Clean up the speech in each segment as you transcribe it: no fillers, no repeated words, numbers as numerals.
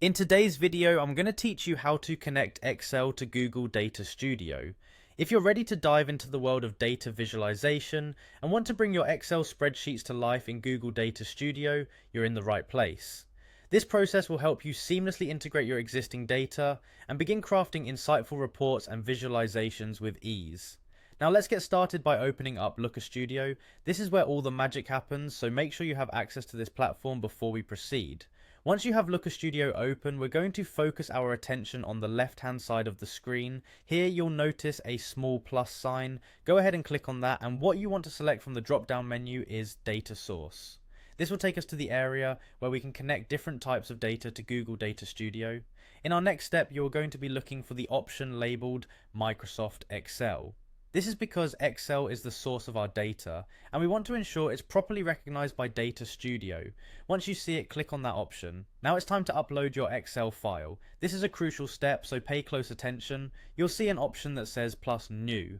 In today's video, I'm going to teach you how to connect Excel to Google Data Studio. If you're ready to dive into the world of data visualization and want to bring your Excel spreadsheets to life in Google Data Studio, you're in the right place. This process will help you seamlessly integrate your existing data and begin crafting insightful reports and visualizations with ease. Now let's get started by opening up Looker Studio. This is where all the magic happens, so make sure you have access to this platform before we proceed. Once you have Looker Studio open, we're going to focus our attention on the left hand side of the screen. Here you'll notice a small plus sign. Go ahead and click on that, and what you want to select from the drop down menu is Data Source. This will take us to the area where we can connect different types of data to Google Data Studio. In our next step, you're going to be looking for the option labeled Microsoft Excel. This is because Excel is the source of our data, and we want to ensure it's properly recognized by Data Studio. Once you see it, click on that option. Now it's time to upload your Excel file. This is a crucial step, so pay close attention. You'll see an option that says plus new.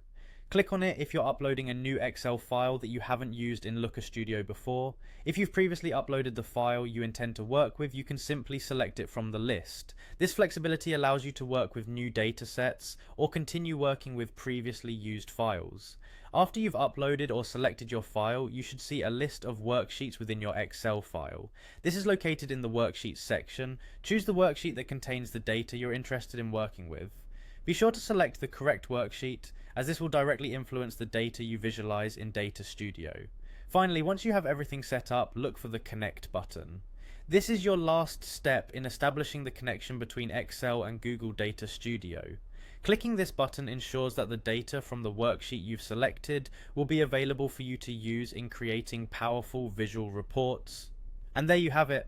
Click on it if you're uploading a new Excel file that you haven't used in Looker Studio before. If you've previously uploaded the file you intend to work with, you can simply select it from the list. This flexibility allows you to work with new data sets or continue working with previously used files. After you've uploaded or selected your file, you should see a list of worksheets within your Excel file. This is located in the Worksheets section. Choose the worksheet that contains the data you're interested in working with. Be sure to select the correct worksheet, as this will directly influence the data you visualize in Data Studio. Finally, once you have everything set up, look for the Connect button. This is your last step in establishing the connection between Excel and Google Data Studio. Clicking this button ensures that the data from the worksheet you've selected will be available for you to use in creating powerful visual reports. And there you have it.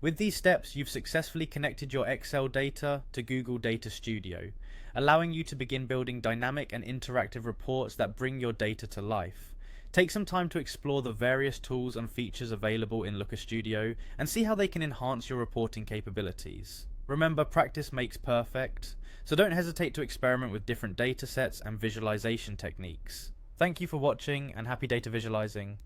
With these steps, you've successfully connected your Excel data to Google Data Studio, allowing you to begin building dynamic and interactive reports that bring your data to life. Take some time to explore the various tools and features available in Looker Studio and see how they can enhance your reporting capabilities. Remember, practice makes perfect, so don't hesitate to experiment with different data sets and visualization techniques. Thank you for watching, and happy data visualizing.